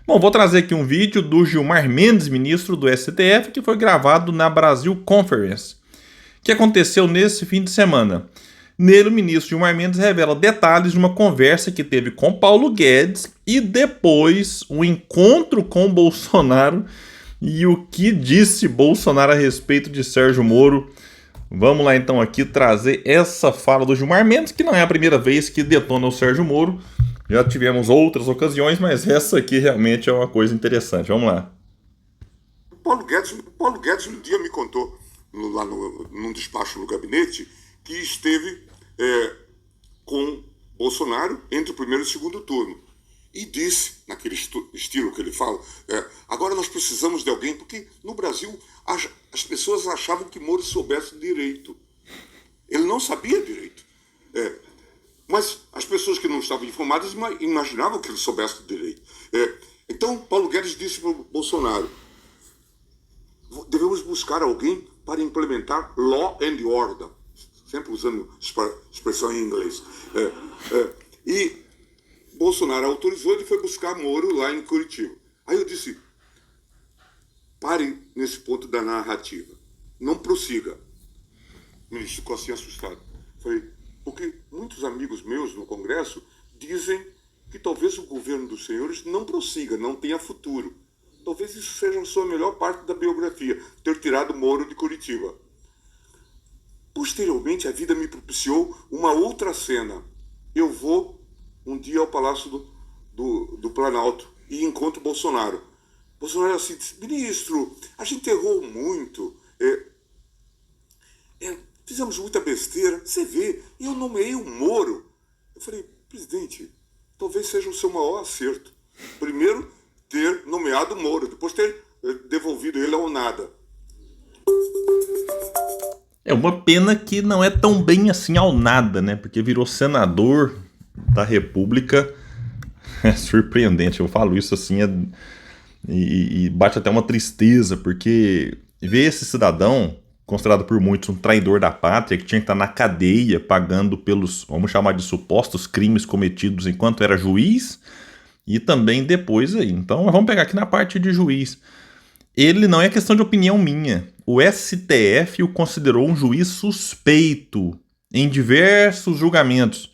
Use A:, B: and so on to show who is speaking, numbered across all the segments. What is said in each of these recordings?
A: Bom, vou trazer aqui um vídeo do Gilmar Mendes, ministro do STF, que foi gravado na Brasil Conference, que aconteceu nesse fim de semana. Nele, o ministro Gilmar Mendes revela detalhes de uma conversa que teve com Paulo Guedes e depois um encontro com Bolsonaro e o que disse Bolsonaro a respeito de Sérgio Moro. Vamos lá então aqui trazer essa fala do Gilmar Mendes, que não é a primeira vez que detona o Sérgio Moro. Já tivemos outras ocasiões, mas essa aqui realmente é uma coisa interessante. Vamos lá.
B: Paulo Guedes um dia me contou, lá num despacho no gabinete, que esteve com Bolsonaro entre o primeiro e o segundo turno. E disse, naquele estilo que ele fala, agora nós precisamos de alguém, porque no Brasil as pessoas achavam que Moro soubesse direito. Ele não sabia direito. Mas as pessoas que não estavam informadas imaginavam que ele soubesse direito. Então, Paulo Guedes disse para o Bolsonaro, devemos buscar alguém para implementar law and order, sempre usando expressão em inglês. E Bolsonaro autorizou, ele foi buscar Moro lá em Curitiba. Aí eu disse, pare nesse ponto da narrativa, não prossiga. O ministro ficou assim assustado. Falei, porque muitos amigos meus no Congresso dizem que talvez o governo dos senhores não prossiga, não tenha futuro. Talvez isso seja a sua melhor parte da biografia, ter tirado Moro de Curitiba. Posteriormente, a vida me propiciou uma outra cena. Eu vou um dia ao Palácio do Planalto e encontro Bolsonaro. Bolsonaro assim disse, ministro, a gente errou muito, fizemos muita besteira, você vê, eu nomeei o Moro. Eu falei, presidente, talvez seja o seu maior acerto. Primeiro, ter nomeado o Moro, depois ter devolvido ele ao nada.
A: É uma pena que não é tão bem assim ao nada, né? Porque virou senador da República. É surpreendente, eu falo isso assim e bate até uma tristeza, porque ver esse cidadão, considerado por muitos um traidor da pátria, que tinha que estar na cadeia pagando pelos, vamos chamar de supostos crimes cometidos enquanto era juiz e também depois aí. Então vamos pegar aqui na parte de juiz. Ele não é questão de opinião minha. O STF o considerou um juiz suspeito em diversos julgamentos.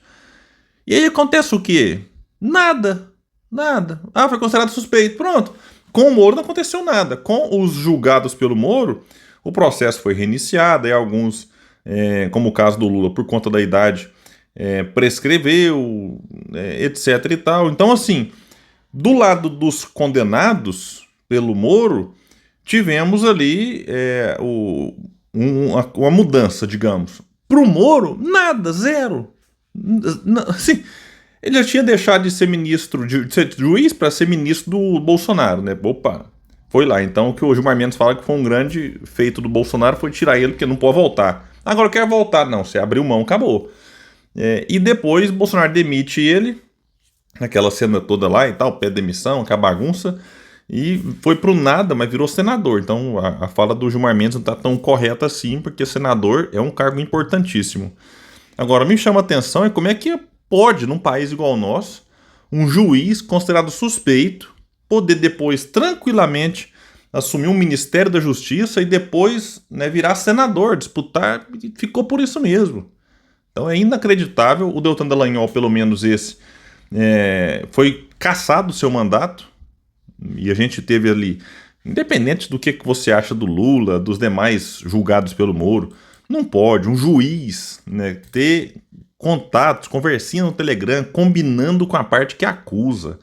A: E aí acontece o quê? Nada. Ah, foi considerado suspeito. Pronto. Com o Moro não aconteceu nada. Com os julgados pelo Moro, o processo foi reiniciado. E alguns, como o caso do Lula, por conta da idade, prescreveu, etc e tal. Então, assim, do lado dos condenados pelo Moro, tivemos ali uma mudança, digamos. Para o Moro, nada, zero. Assim, ele já tinha deixado de ser ministro, de ser juiz para ser ministro do Bolsonaro, né? Opa, foi lá. Então o que o Gilmar Mendes fala que foi um grande feito do Bolsonaro foi tirar ele, porque não pode voltar. Agora quer voltar, não, você abriu mão, acabou. E depois Bolsonaro demite ele, aquela cena toda lá e tal, pede demissão, aquela bagunça. E foi pro nada, mas virou senador. Então a fala do Gilmar Mendes não tá tão correta assim, porque senador é um cargo importantíssimo. Agora, me chama a atenção é como é que pode, num país igual ao nosso, um juiz considerado suspeito poder depois tranquilamente assumir um Ministério da Justiça e depois, né, virar senador, disputar, e ficou por isso mesmo. Então é inacreditável. O Deltan Dallagnol, pelo menos esse, foi cassado do seu mandato. E a gente teve ali, independente do que você acha do Lula, dos demais julgados pelo Moro, não pode um juiz, né, ter contatos, conversinha no Telegram, combinando com a parte que acusa.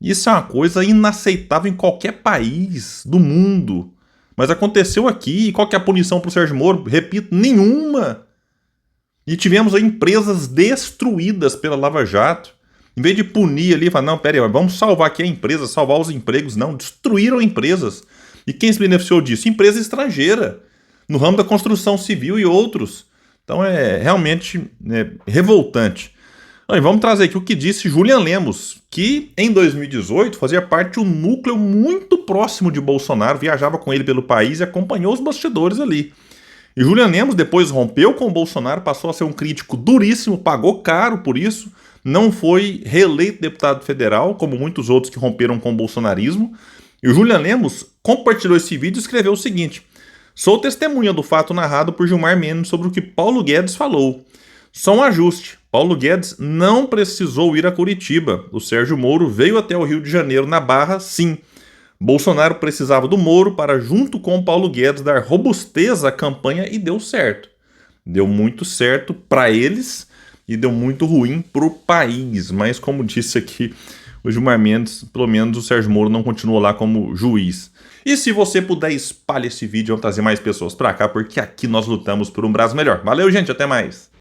A: Isso é uma coisa inaceitável em qualquer país do mundo. Mas aconteceu aqui, e qual que é a punição para o Sérgio Moro? Repito, nenhuma. E tivemos aí empresas destruídas pela Lava Jato. Em vez de punir ali, falar, não, pera aí, vamos salvar aqui a empresa, salvar os empregos. Não, destruíram empresas. E quem se beneficiou disso? Empresa estrangeira, no ramo da construção civil e outros. Então é realmente revoltante. E vamos trazer aqui o que disse Julian Lemos, que em 2018 fazia parte de um núcleo muito próximo de Bolsonaro, viajava com ele pelo país e acompanhou os bastidores ali. E Julian Lemos depois rompeu com o Bolsonaro, passou a ser um crítico duríssimo, pagou caro por isso, não foi reeleito deputado federal, como muitos outros que romperam com o bolsonarismo. E o Julian Lemos compartilhou esse vídeo e escreveu o seguinte: sou testemunha do fato narrado por Gilmar Mendes sobre o que Paulo Guedes falou. Só um ajuste. Paulo Guedes não precisou ir a Curitiba. O Sérgio Moro veio até o Rio de Janeiro na Barra, sim. Bolsonaro precisava do Moro para, junto com o Paulo Guedes, dar robustez à campanha e deu certo. Deu muito certo para eles e deu muito ruim para o país. Mas, como disse aqui o Gilmar Mendes, pelo menos o Sérgio Moro não continua lá como juiz. E se você puder, espalhe esse vídeo, vamos trazer mais pessoas para cá, porque aqui nós lutamos por um Brasil melhor. Valeu, gente, até mais!